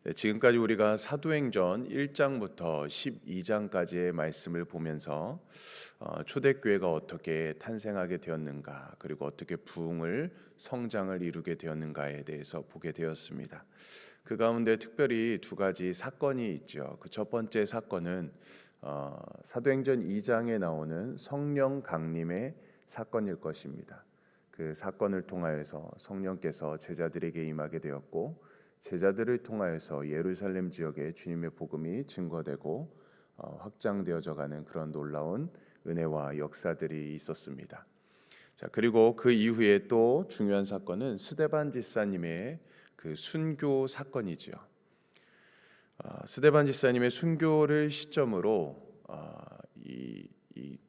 네, 지금까지 우리가 사도행전 1장부터 12장까지의 말씀을 보면서 초대교회가 어떻게 탄생하게 되었는가, 그리고 어떻게 부흥을 성장을 이루게 되었는가에 대해서 보게 되었습니다. 그 가운데 특별히 두 가지 사건이 있죠. 그 첫 번째 사건은 사도행전 2장에 나오는 성령 강림의 사건일 것입니다. 그 사건을 통하여서 성령께서 제자들에게 임하게 되었고, 제자들을 통하여서 예루살렘 지역에 주님의 복음이 증거되고 확장되어져 가는 그런 놀라운 은혜와 역사들이 있었습니다. 자, 그리고 그 이후에 또 중요한 사건은 스데반 집사님의 그 순교 사건이죠. 스데반 집사님의 순교를 시점으로 이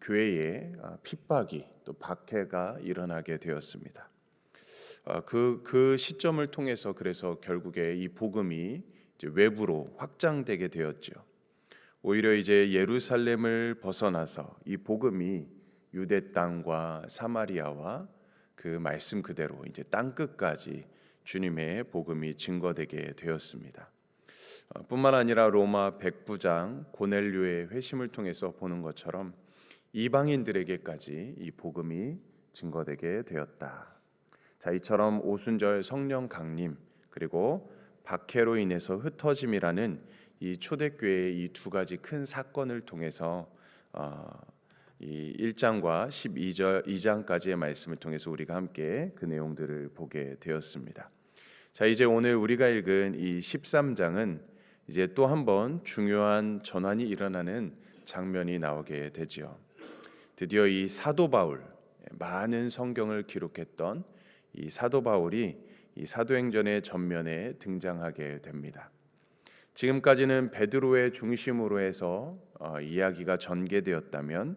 교회에 핍박이 또 박해가 일어나게 되었습니다. 그 시점을 통해서 그래서 결국에 이 복음이 이제 외부로 확장되게 되었죠. 오히려 이제 예루살렘을 벗어나서 이 복음이 유대 땅과 사마리아와 그 말씀 그대로 이제 땅 끝까지 주님의 복음이 증거되게 되었습니다. 뿐만 아니라 로마 백부장 고넬료의 회심을 통해서 보는 것처럼 이방인들에게까지 이 복음이 증거되게 되었다. 자, 이처럼 오순절 성령 강림 그리고 박해로 인해서 흩어짐이라는 이 초대교회의 이 두 가지 큰 사건을 통해서 이 1장과 2장까지의 말씀을 통해서 우리가 함께 그 내용들을 보게 되었습니다. 자, 이제 오늘 우리가 읽은 이 13장은 이제 또 한 번 중요한 전환이 일어나는 장면이 나오게 되지요. 드디어 이 사도 바울, 많은 성경을 기록했던 이 사도 바울이 이 사도행전의 전면에 등장하게 됩니다. 지금까지는 베드로의 중심으로 해서 이야기가 전개되었다면,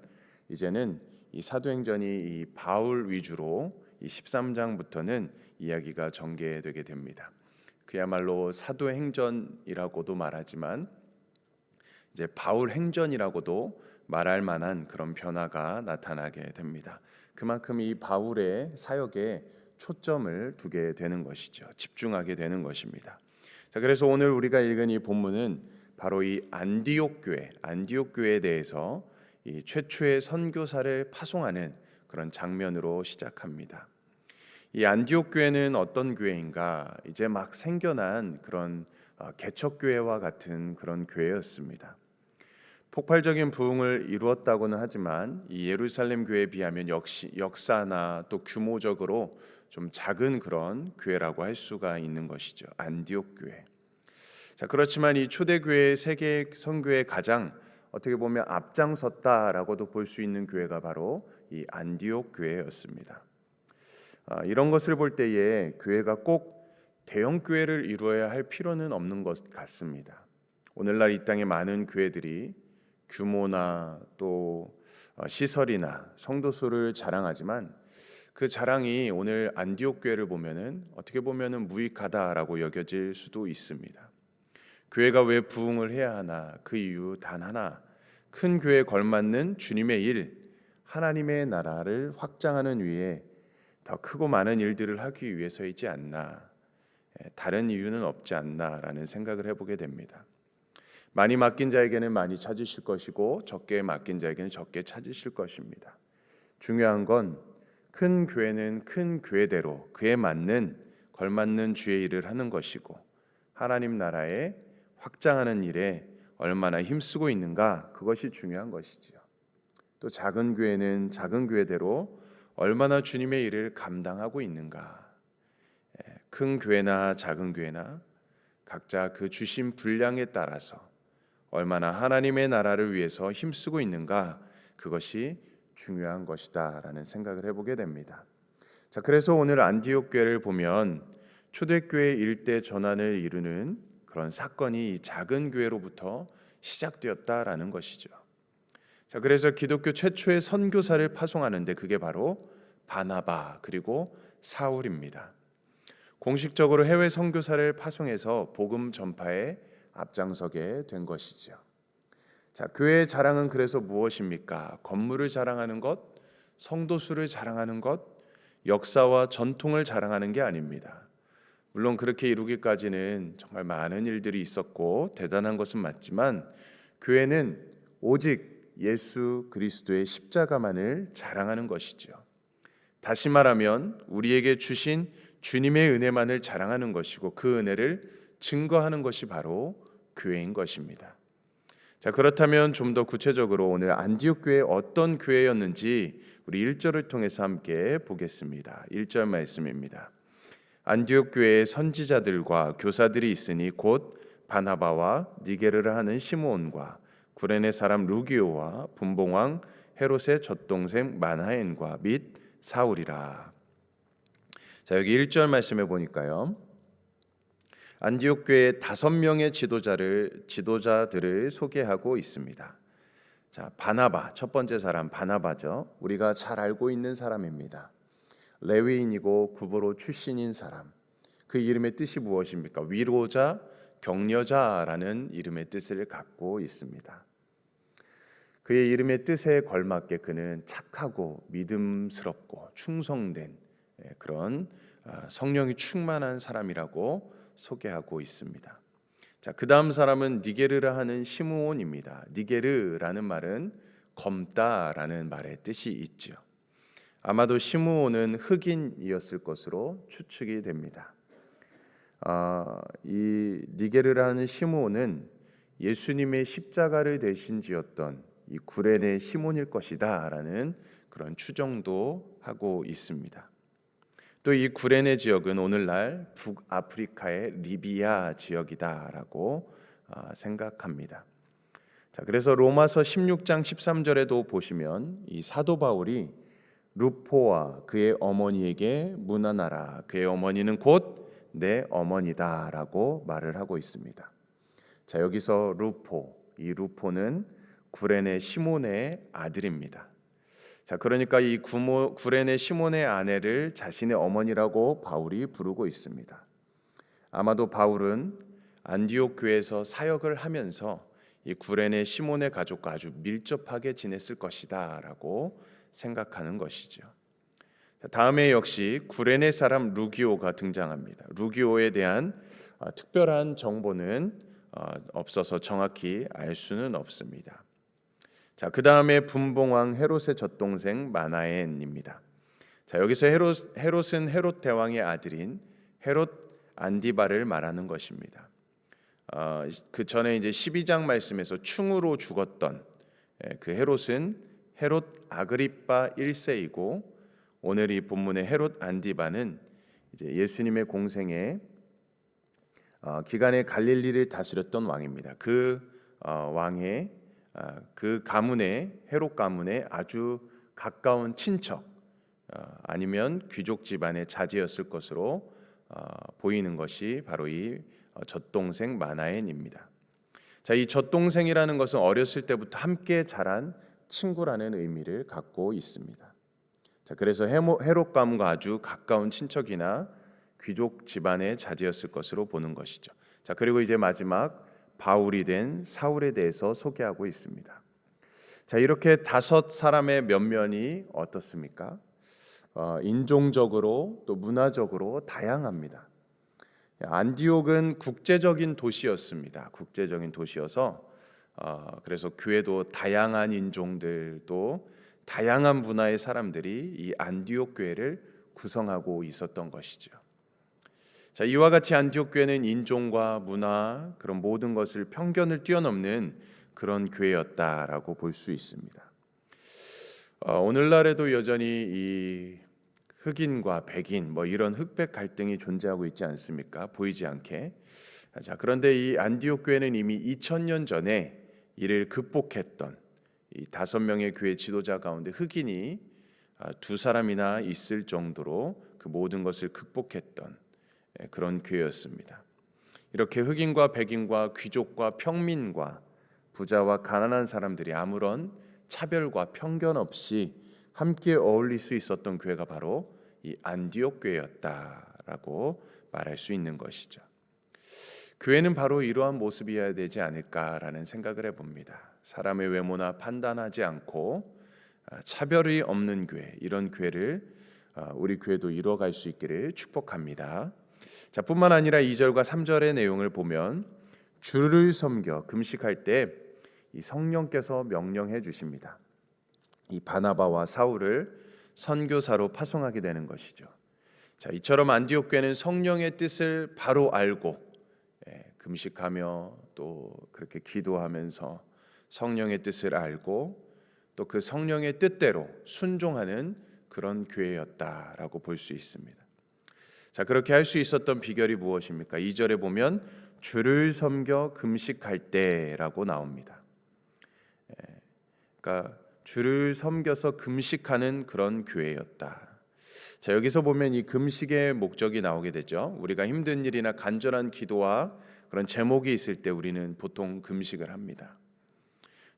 이제는 이 사도행전이 이 바울 위주로 이 13장부터는 이야기가 전개되게 됩니다. 그야말로 사도행전이라고도 말하지만 이제 바울 행전이라고도 말할 만한 그런 변화가 나타나게 됩니다. 그만큼 이 바울의 사역에 초점을 두게 되는 것이죠. 집중하게 되는 것입니다. 자, 그래서 오늘 우리가 읽은 이 본문은 바로 이 안디옥 교회에 대해서 이 최초의 선교사를 파송하는 그런 장면으로 시작합니다. 이 안디옥 교회는 어떤 교회인가? 이제 막 생겨난 그런 개척교회와 같은 그런 교회였습니다. 폭발적인 부흥을 이루었다고는 하지만 이 예루살렘 교회에 비하면 역시 역사나 또 규모적으로 좀 작은 그런 교회라고 할 수가 있는 것이죠. 안디옥 교회. 자, 그렇지만 이 초대교회 세계 선교에 가장 어떻게 보면 앞장섰다라고도 볼 수 있는 교회가 바로 이 안디옥 교회였습니다. 이런 것을 볼 때에 교회가 꼭 대형 교회를 이루어야 할 필요는 없는 것 같습니다. 오늘날 이 땅에 많은 교회들이 규모나 또 시설이나 성도 수를 자랑하지만 그 자랑이 오늘 안디옥 교회를 보면은 어떻게 보면은 무익하다라고 여겨질 수도 있습니다. 교회가 왜 부흥을 해야 하나? 그 이유 단 하나, 큰 교회에 걸맞는 주님의 일, 하나님의 나라를 확장하는 위에 더 크고 많은 일들을 하기 위해서이지 않나, 다른 이유는 없지 않나라는 생각을 해보게 됩니다. 많이 맡긴 자에게는 많이 찾으실 것이고 적게 맡긴 자에게는 적게 찾으실 것입니다. 중요한 건 큰 교회는 큰 교회대로 그에 맞는 걸맞는 주의 일을 하는 것이고, 하나님 나라에 확장하는 일에 얼마나 힘쓰고 있는가, 그것이 중요한 것이지요. 또 작은 교회는 작은 교회대로 얼마나 주님의 일을 감당하고 있는가. 큰 교회나 작은 교회나 각자 그 주신 분량에 따라서 얼마나 하나님의 나라를 위해서 힘쓰고 있는가, 그것이 중요한 것이다라는 생각을 해보게 됩니다. 자, 그래서 오늘 안디옥 교회를 보면 초대교회 일대 전환을 이루는 그런 사건이 작은 교회로부터 시작되었다라는 것이죠. 자, 그래서 기독교 최초의 선교사를 파송하는데 그게 바로 바나바 그리고 사울입니다. 공식적으로 해외 선교사를 파송해서 복음 전파에 앞장서게 된 것이죠. 자, 교회의 자랑은 그래서 무엇입니까? 건물을 자랑하는 것, 성도 수를 자랑하는 것, 역사와 전통을 자랑하는 게 아닙니다. 물론 그렇게 이루기까지는 정말 많은 일들이 있었고 대단한 것은 맞지만 교회는 오직 예수 그리스도의 십자가만을 자랑하는 것이죠. 다시 말하면 우리에게 주신 주님의 은혜만을 자랑하는 것이고 그 은혜를 증거하는 것이 바로 교회인 것입니다. 자, 그렇다면 좀 더 구체적으로 오늘 안디옥 교회 어떤 교회였는지 우리 1절을 통해서 함께 보겠습니다. 1절 말씀입니다. 안디옥 교회에 선지자들과 교사들이 있으니 곧 바나바와 니게르를 하는 시므온과 구레네 사람 루기오와 분봉왕 헤롯의 젖동생 마나엔과 및 사울이라. 자, 여기 1절 말씀해 보니까요. 안디옥 교회의 5명의 지도자들을 소개하고 있습니다. 자, 바나바 첫 번째 사람 바나바죠. 우리가 잘 알고 있는 사람입니다. 레위인이고 구브로 출신인 사람. 그 이름의 뜻이 무엇입니까? 위로자, 격려자라는 이름의 뜻을 갖고 있습니다. 그의 이름의 뜻에 걸맞게 그는 착하고 믿음스럽고 충성된 그런 성령이 충만한 사람이라고 소개하고 있습니다. 자, 그 다음 사람은 니게르라 하는 시므온입니다. 니게르라는 말은 검다라는 말의 뜻이 있죠. 아마도 시므온은 흑인이었을 것으로 추측이 됩니다. 이 니게르라는 시므온은 예수님의 십자가를 대신 지었던 이 구레네 시몬일 것이다라는 그런 추정도 하고 있습니다. 또 이 구레네 지역은 오늘날 북아프리카의 리비아 지역이다라고 생각합니다. 자, 그래서 로마서 16장 13절에도 보시면 이 사도 바울이 루포와 그의 어머니에게 문안하라. 그의 어머니는 곧 내 어머니다라고 말을 하고 있습니다. 자, 여기서 이 루포는 구레네 시몬의 아들입니다. 자, 그러니까 이 구레네 시몬의 아내를 자신의 어머니라고 바울이 부르고 있습니다. 아마도 바울은 안디옥 교회에서 사역을 하면서 이 구레네 시몬의 가족과 아주 밀접하게 지냈을 것이다라고 생각하는 것이죠. 자, 다음에 역시 구레네 사람 루기오가 등장합니다. 루기오에 대한 특별한 정보는 없어서 정확히 알 수는 없습니다. 자, 그 다음에 분봉왕 헤롯의 젖동생 마나엔입니다. 자, 여기서 헤롯은 헤롯 대왕의 아들인 헤롯 안디바를 말하는 것입니다. 그 전에 이제 12장 말씀에서 충으로 죽었던 그 헤롯은 헤롯 아그리빠 1세이고 오늘 이 본문의 헤롯 안디바는 이제 예수님의 공생에 기간에 갈릴리를 다스렸던 왕입니다. 그 왕의 그 가문의 헤롯 가문의 아주 가까운 친척 아니면 귀족 집안의 자제였을 것으로 보이는 것이 바로 이 젖동생 마나엔입니다. 자, 이 젖동생이라는 것은 어렸을 때부터 함께 자란 친구라는 의미를 갖고 있습니다. 자, 그래서 헤롯 가문과 아주 가까운 친척이나 귀족 집안의 자제였을 것으로 보는 것이죠. 자, 그리고 이제 마지막 바울이 된 사울에 대해서 소개하고 있습니다. 자, 이렇게 5사람의 면면이 어떻습니까? 인종적으로 또 문화적으로 다양합니다. 안디옥은 국제적인 도시였습니다. 국제적인 도시여서 그래서 교회도 다양한 인종들도 다양한 문화의 사람들이 이 안디옥 교회를 구성하고 있었던 것이죠. 자, 이와 같이 안디옥 교회는 인종과 문화 그런 모든 것을 편견을 뛰어넘는 그런 교회였다라고 볼 수 있습니다. 오늘날에도 여전히 이 흑인과 백인 뭐 이런 흑백 갈등이 존재하고 있지 않습니까? 보이지 않게. 자, 그런데 이 안디옥 교회는 이미 2000년 전에 이를 극복했던 이 5명의 교회 지도자 가운데 흑인이 2사람이나 있을 정도로 그 모든 것을 극복했던 그런 교회였습니다. 이렇게 흑인과 백인과 귀족과 평민과 부자와 가난한 사람들이 아무런 차별과 편견 없이 함께 어울릴 수 있었던 교회가 바로 이 안디옥 교회였다라고 말할 수 있는 것이죠. 교회는 바로 이러한 모습이어야 되지 않을까라는 생각을 해봅니다. 사람의 외모나 판단하지 않고 차별이 없는 교회, 이런 교회를 우리 교회도 이루어갈 수 있기를 축복합니다. 자, 뿐만 아니라 2절과 3절의 내용을 보면 주를 섬겨 금식할 때 이 성령께서 명령해 주십니다. 이 바나바와 사울을 선교사로 파송하게 되는 것이죠. 자, 이처럼 안디옥 교회는 성령의 뜻을 바로 알고 금식하며 또 그렇게 기도하면서 성령의 뜻을 알고 또 그 성령의 뜻대로 순종하는 그런 교회였다라고 볼 수 있습니다. 자, 그렇게 할 수 있었던 비결이 무엇입니까? 2절에 보면 주를 섬겨 금식할 때라고 나옵니다. 그러니까 주를 섬겨서 금식하는 그런 교회였다. 자, 여기서 보면 이 금식의 목적이 나오게 되죠. 우리가 힘든 일이나 간절한 기도와 그런 제목이 있을 때 우리는 보통 금식을 합니다.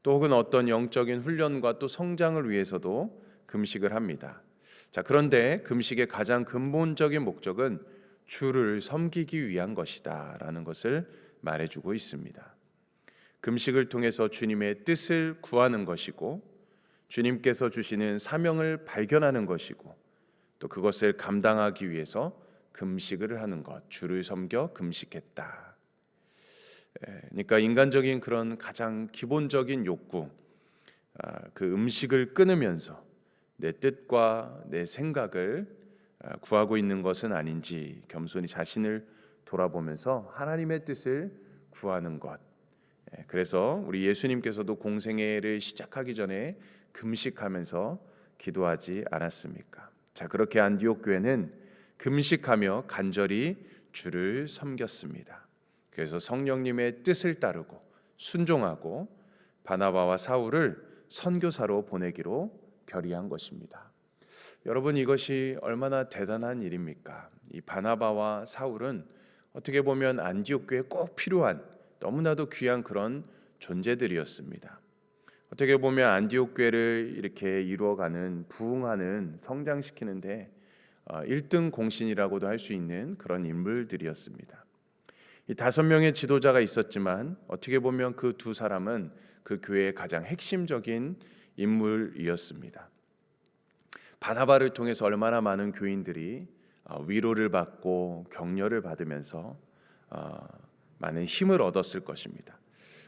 또 혹은 어떤 영적인 훈련과 또 성장을 위해서도 금식을 합니다. 자, 그런데 금식의 가장 근본적인 목적은 주를 섬기기 위한 것이다라는 것을 말해주고 있습니다. 금식을 통해서 주님의 뜻을 구하는 것이고 주님께서 주시는 사명을 발견하는 것이고 또 그것을 감당하기 위해서 금식을 하는 것, 주를 섬겨 금식했다. 그러니까 인간적인 그런 가장 기본적인 욕구, 그 음식을 끊으면서 내 뜻과 내 생각을 구하고 있는 것은 아닌지 겸손히 자신을 돌아보면서 하나님의 뜻을 구하는 것. 그래서 우리 예수님께서도 공생애를 시작하기 전에 금식하면서 기도하지 않았습니까? 자, 그렇게 안디옥 교회는 금식하며 간절히 주를 섬겼습니다. 그래서 성령님의 뜻을 따르고 순종하고 바나바와 사울을 선교사로 보내기로 결의한 것입니다. 여러분, 이것이 얼마나 대단한 일입니까? 이 바나바와 사울은 어떻게 보면 안디옥 교회에 꼭 필요한 너무나도 귀한 그런 존재들이었습니다. 어떻게 보면 안디옥 교회를 이렇게 이루어가는 부흥하는 성장시키는데 1등 공신이라고도 할 수 있는 그런 인물들이었습니다. 이 5명의 지도자가 있었지만 어떻게 보면 그 두 사람은 그 교회의 가장 핵심적인 인물이었습니다. 바나바를 통해서 얼마나 많은 교인들이 위로를 받고 격려를 받으면서 많은 힘을 얻었을 것입니다.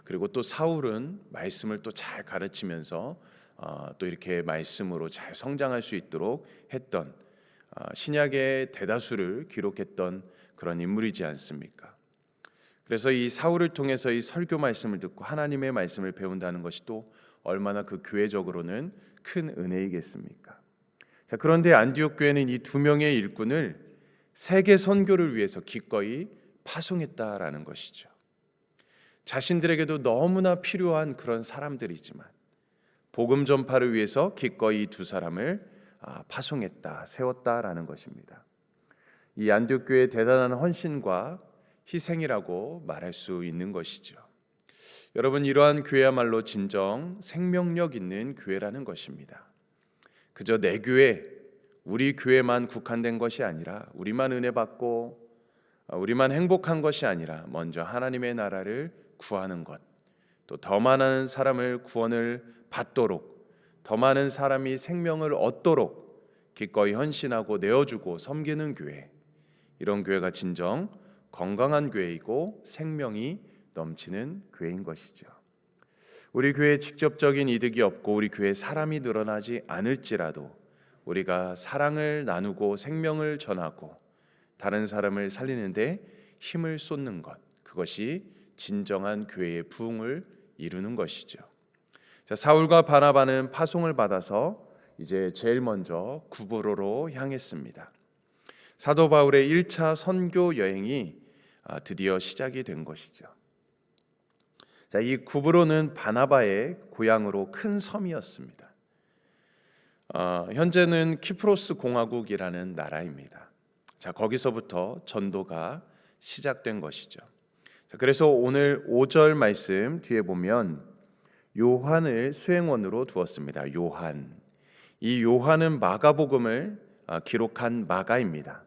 그리고 또 사울은 말씀을 또 잘 가르치면서 또 이렇게 말씀으로 잘 성장할 수 있도록 했던 신약의 대다수를 기록했던 그런 인물이지 않습니까? 그래서 이 사울을 통해서 이 설교 말씀을 듣고 하나님의 말씀을 배운다는 것이 또 얼마나 그 교회적으로는 큰 은혜이겠습니까? 자, 그런데 안디옥 교회는 이 2명의 일꾼을 세계 선교를 위해서 기꺼이 파송했다라는 것이죠. 자신들에게도 너무나 필요한 그런 사람들이지만 복음 전파를 위해서 기꺼이 2사람을 파송했다, 세웠다라는 것입니다. 이 안디옥 교회의 대단한 헌신과 희생이라고 말할 수 있는 것이죠. 여러분, 이러한 교회야말로 진정 생명력 있는 교회라는 것입니다. 그저 내 교회, 우리 교회만 국한된 것이 아니라 우리만 은혜 받고 우리만 행복한 것이 아니라 먼저 하나님의 나라를 구하는 것, 또 더 많은 사람을 구원을 받도록, 더 많은 사람이 생명을 얻도록 기꺼이 헌신하고 내어주고 섬기는 교회, 이런 교회가 진정 건강한 교회이고 생명이 넘치는 교회인 것이죠. 우리 교회에 직접적인 이득이 없고 우리 교회에 사람이 늘어나지 않을지라도 우리가 사랑을 나누고 생명을 전하고 다른 사람을 살리는데 힘을 쏟는 것, 그것이 진정한 교회의 부흥을 이루는 것이죠. 자, 사울과 바나바는 파송을 받아서 이제 제일 먼저 구브로로 향했습니다. 사도 바울의 1차 선교 여행이 드디어 시작이 된 것이죠. 자, 이 구브로는 바나바의 고향으로 큰 섬이었습니다. 현재는 키프로스 공화국이라는 나라입니다. 자, 거기서부터 전도가 시작된 것이죠. 자, 그래서 오늘 5절 말씀 뒤에 보면 요한을 수행원으로 두었습니다. 요한. 이 요한은 마가복음을 기록한 마가입니다.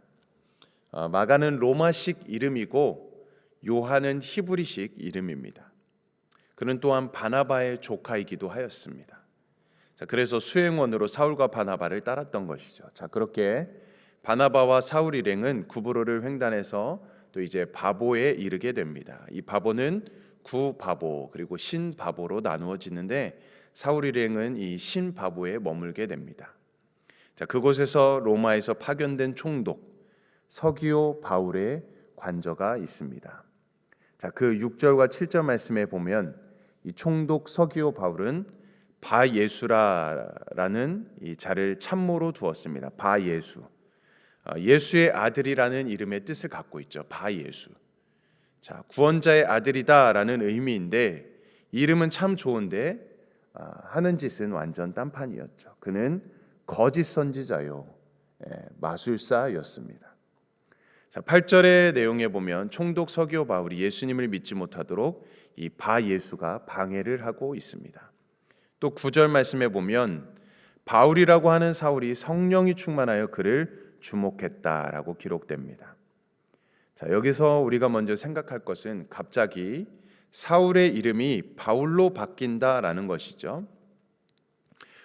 마가는 로마식 이름이고 요한은 히브리식 이름입니다. 그는 또한 바나바의 조카이기도 하였습니다. 자, 그래서 수행원으로 사울과 바나바를 따랐던 것이죠. 자, 그렇게 바나바와 사울 일행은 구브로를 횡단해서 또 이제 바보에 이르게 됩니다. 이 바보는 구바보 그리고 신바보로 나누어지는데 사울 일행은 이 신바보에 머물게 됩니다. 자, 그곳에서 로마에서 파견된 총독 서기오 바울의 관저가 있습니다. 자, 그 6절과 7절 말씀에 보면 이 총독 서기오 바울은 바예수라라는 이 자를 참모로 두었습니다. 바예수. 예수의 아들이라는 이름의 뜻을 갖고 있죠. 바예수. 자, 구원자의 아들이다라는 의미인데 이름은 참 좋은데 하는 짓은 완전 딴판이었죠. 그는 거짓 선지자요, 마술사였습니다. 자, 8절의 내용에 보면 총독 서기오 바울이 예수님을 믿지 못하도록 이 바예수가 방해를 하고 있습니다. 또 9절 말씀에 보면 바울이라고 하는 사울이 성령이 충만하여 그를 주목했다라고 기록됩니다. 자, 여기서 우리가 먼저 생각할 것은 갑자기 사울의 이름이 바울로 바뀐다라는 것이죠.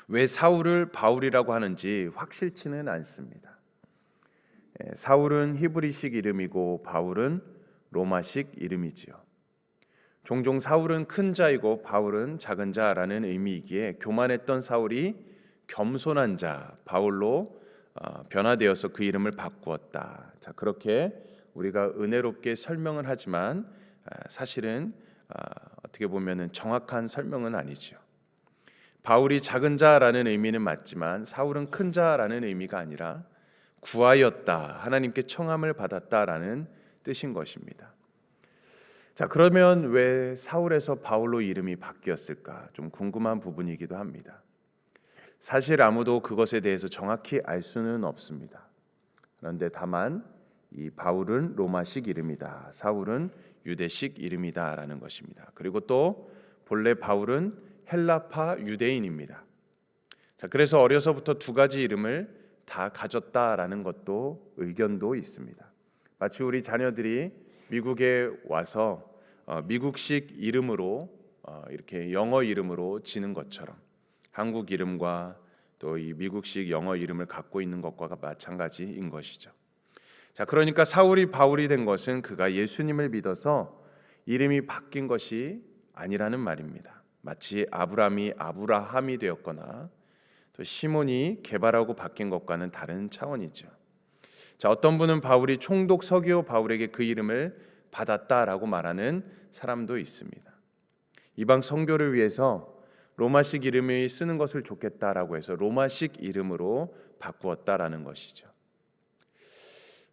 왜 사울을 바울이라고 하는지 확실치는 않습니다. 사울은 히브리식 이름이고 바울은 로마식 이름이지요. 종종 사울은 큰 자이고 바울은 작은 자라는 의미이기에 교만했던 사울이 겸손한 자 바울로 변화되어서 그 이름을 바꾸었다. 자, 그렇게 우리가 은혜롭게 설명을 하지만 사실은 어떻게 보면은 정확한 설명은 아니죠. 바울이 작은 자라는 의미는 맞지만 사울은 큰 자라는 의미가 아니라 구하였다, 하나님께 청함을 받았다라는 뜻인 것입니다. 자, 그러면 왜 사울에서 바울로 이름이 바뀌었을까? 좀 궁금한 부분이기도 합니다. 사실 아무도 그것에 대해서 정확히 알 수는 없습니다. 그런데 다만 이 바울은 로마식 이름이다, 사울은 유대식 이름이다라는 것입니다. 그리고 또 본래 바울은 헬라파 유대인입니다. 자, 그래서 어려서부터 두 가지 이름을 다 가졌다라는 것도 의견도 있습니다. 마치 우리 자녀들이 미국에 와서 미국식 이름으로 이렇게 영어 이름으로 지는 것처럼 한국 이름과 또 이 미국식 영어 이름을 갖고 있는 것과 마찬가지인 것이죠. 자, 그러니까 사울이 바울이 된 것은 그가 예수님을 믿어서 이름이 바뀐 것이 아니라는 말입니다. 마치 아브람이 아브라함이 되었거나 또 시몬이 게바라고 바뀐 것과는 다른 차원이죠. 자, 어떤 분은 바울이 총독 서기오 바울에게 그 이름을 받았다라고 말하는 사람도 있습니다. 이방 선교를 위해서 로마식 이름을 쓰는 것을 좋겠다라고 해서 로마식 이름으로 바꾸었다라는 것이죠.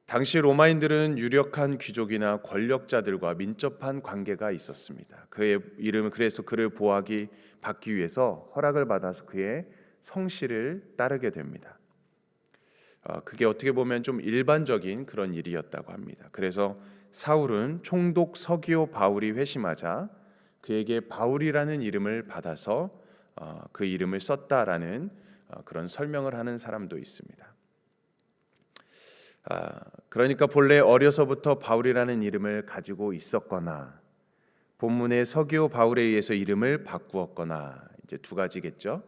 당시 로마인들은 유력한 귀족이나 권력자들과 민첩한 관계가 있었습니다. 그의 이름은 그래서 그를 보호하기 받기 위해서 허락을 받아서 그의 성씨를 따르게 됩니다. 그게 어떻게 보면 좀 일반적인 그런 일이었다고 합니다. 그래서 사울은 총독 서기오 바울이 회심하자 그에게 바울이라는 이름을 받아서 그 이름을 썼다라는 그런 설명을 하는 사람도 있습니다. 그러니까 본래 어려서부터 바울이라는 이름을 가지고 있었거나 본문의 서기오 바울에 의해서 이름을 바꾸었거나 이제 두 가지겠죠.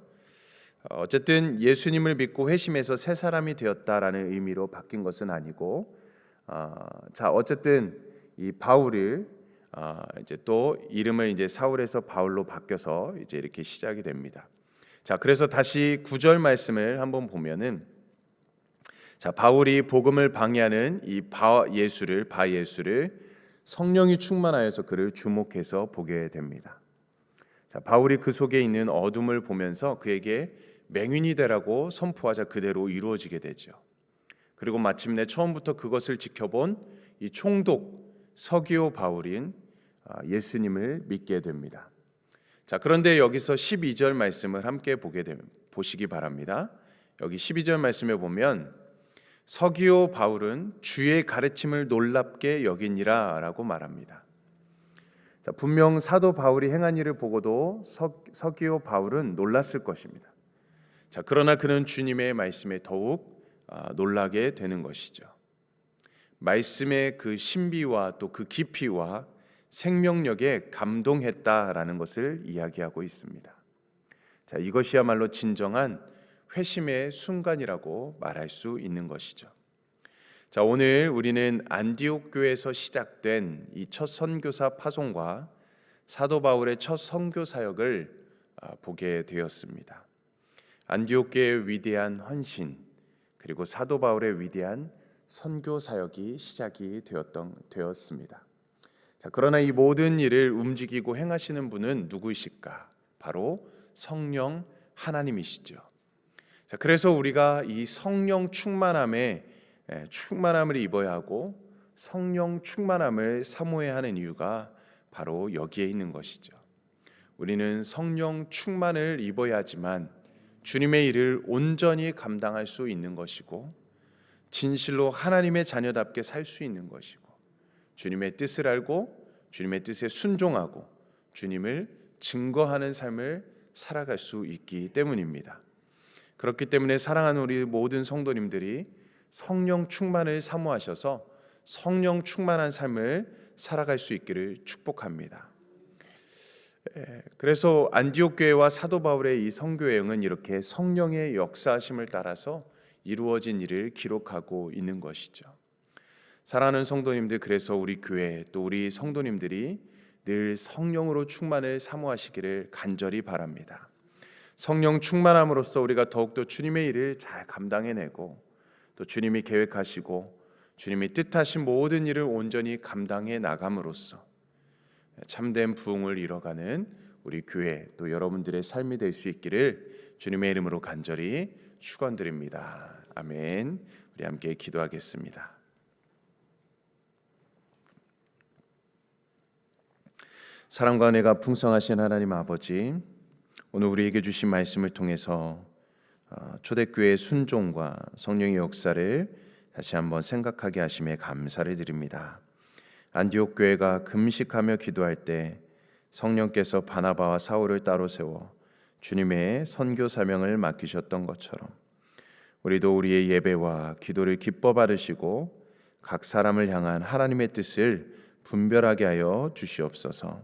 어쨌든 예수님을 믿고 회심해서 새 사람이 되었다라는 의미로 바뀐 것은 아니고, 자, 어쨌든 이 바울을 이제 또 이름을 이제 사울에서 바울로 바뀌어서 이제 이렇게 시작이 됩니다. 자, 그래서 다시 9절 말씀을 한번 보면은, 자, 바울이 복음을 방해하는 이 바예수를 성령이 충만하여서 그를 주목해서 보게 됩니다. 자, 바울이 그 속에 있는 어둠을 보면서 그에게 맹인이 되라고 선포하자 그대로 이루어지게 되죠. 그리고 마침내 처음부터 그것을 지켜본 이 총독 서기오 바울인 예수님을 믿게 됩니다. 자, 그런데 여기서 12절 말씀을 함께 보시기 바랍니다. 여기 12절 말씀에 보면 서기오 바울은 주의 가르침을 놀랍게 여기니라 라고 말합니다. 자, 분명 사도 바울이 행한 일을 보고도 서기오 바울은 놀랐을 것입니다. 자, 그러나 그는 주님의 말씀에 더욱 놀라게 되는 것이죠. 말씀의 그 신비와 또 그 깊이와 생명력에 감동했다라는 것을 이야기하고 있습니다. 자, 이것이야말로 진정한 회심의 순간이라고 말할 수 있는 것이죠. 자, 오늘 우리는 안디옥 교회에서 시작된 이 첫 선교사 파송과 사도 바울의 첫 선교 사역을 보게 되었습니다. 안디옥 교회의 위대한 헌신, 그리고 사도 바울의 위대한 선교 사역이 시작이 되었습니다. 자, 그러나 이 모든 일을 움직이고 행하시는 분은 누구이실까? 바로 성령 하나님이시죠. 자, 그래서 우리가 이 성령 충만함을 입어야 하고 성령 충만함을 사모해야 하는 이유가 바로 여기에 있는 것이죠. 우리는 성령 충만을 입어야 하지만 주님의 일을 온전히 감당할 수 있는 것이고, 진실로 하나님의 자녀답게 살 수 있는 것이고, 주님의 뜻을 알고 주님의 뜻에 순종하고 주님을 증거하는 삶을 살아갈 수 있기 때문입니다. 그렇기 때문에 사랑하는 우리 모든 성도님들이 성령 충만을 사모하셔서 성령 충만한 삶을 살아갈 수 있기를 축복합니다. 그래서 안디옥 교회와 사도 바울의 이 선교 여행은 이렇게 성령의 역사하심을 따라서 이루어진 일을 기록하고 있는 것이죠. 사랑하는 성도님들, 그래서 우리 교회 또 우리 성도님들이 늘 성령으로 충만을 사모하시기를 간절히 바랍니다. 성령 충만함으로써 우리가 더욱더 주님의 일을 잘 감당해내고, 또 주님이 계획하시고 주님이 뜻하신 모든 일을 온전히 감당해 나감으로써 참된 부흥을 이뤄가는 우리 교회 또 여러분들의 삶이 될 수 있기를 주님의 이름으로 간절히 축원드립니다. 아멘. 우리 함께 기도하겠습니다. 사랑과 은혜가 풍성하신 하나님 아버지, 오늘 우리에게 주신 말씀을 통해서 초대교회의 순종과 성령의 역사를 다시 한번 생각하게 하심에 감사를 드립니다. 안디옥 교회가 금식하며 기도할 때 성령께서 바나바와 사울을 따로 세워 주님의 선교 사명을 맡기셨던 것처럼 우리도 우리의 예배와 기도를 기뻐 받으시고 각 사람을 향한 하나님의 뜻을 분별하게 하여 주시옵소서.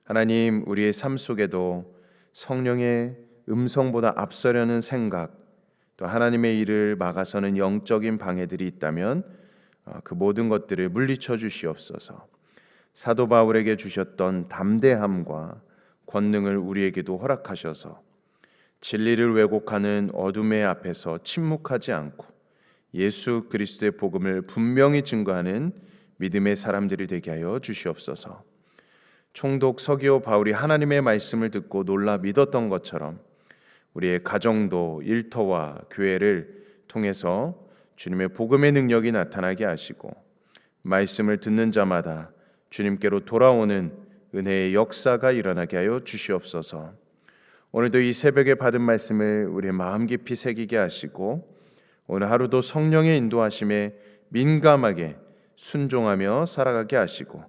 하나님, 우리의 삶 속에도 성령의 음성보다 앞서려는 생각, 또 하나님의 일을 막아서는 영적인 방해들이 있다면 그 모든 것들을 물리쳐 주시옵소서. 사도 바울에게 주셨던 담대함과 권능을 우리에게도 허락하셔서 진리를 왜곡하는 어둠의 앞에서 침묵하지 않고 예수 그리스도의 복음을 분명히 증거하는 믿음의 사람들이 되게 하여 주시옵소서. 총독 서기오 바울이 하나님의 말씀을 듣고 놀라 믿었던 것처럼 우리의 가정도 일터와 교회를 통해서 주님의 복음의 능력이 나타나게 하시고 말씀을 듣는 자마다 주님께로 돌아오는 은혜의 역사가 일어나게 하여 주시옵소서. 오늘도 이 새벽에 받은 말씀을 우리의 마음 깊이 새기게 하시고 오늘 하루도 성령의 인도하심에 민감하게 순종하며 살아가게 하시고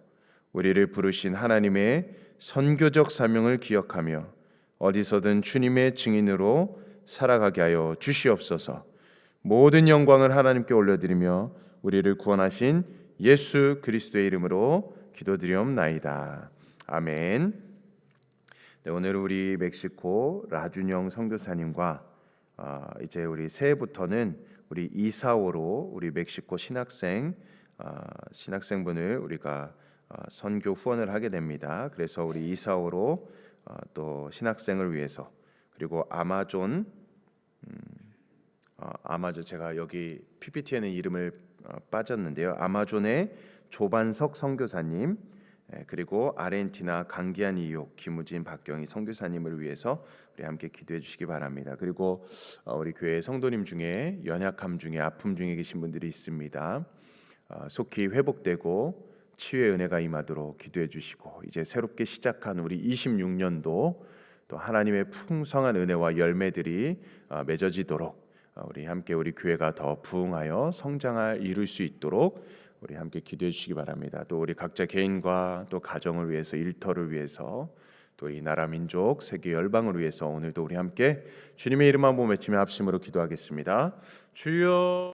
우리를 부르신 하나님의 선교적 사명을 기억하며 어디서든 주님의 증인으로 살아가게 하여 주시옵소서. 모든 영광을 하나님께 올려드리며 우리를 구원하신 예수 그리스도의 이름으로 기도드리옵나이다. 아멘. 네, 오늘 우리 멕시코 라준영 선교사님과 이제 우리 새해부터는 우리 이사오로 우리 멕시코 신학생분을 우리가 선교 후원을 하게 됩니다. 그래서 우리 이사오로 또 신학생을 위해서, 그리고 아마존 제가 여기 PPT에는 이름을 빠졌는데요. 아마존의 조반석 선교사님, 그리고 아르헨티나 강기한 이육 김우진 박경희 선교사님을 위해서 우리 함께 기도해 주시기 바랍니다. 그리고 우리 교회 성도님 중에 연약함 중에 아픔 중에 계신 분들이 있습니다. 속히 회복되고 치유의 은혜가 임하도록 기도해 주시고, 이제 새롭게 시작한 우리 26년도 또 하나님의 풍성한 은혜와 열매들이 맺어지도록 우리 함께 우리 교회가 더 부흥하여 성장을 이룰 수 있도록 우리 함께 기도해 주시기 바랍니다. 또 우리 각자 개인과 또 가정을 위해서, 일터를 위해서, 또 이 나라 민족 세계 열방을 위해서 오늘도 우리 함께 주님의 이름 한번 외치며 합심으로 기도하겠습니다. 주여.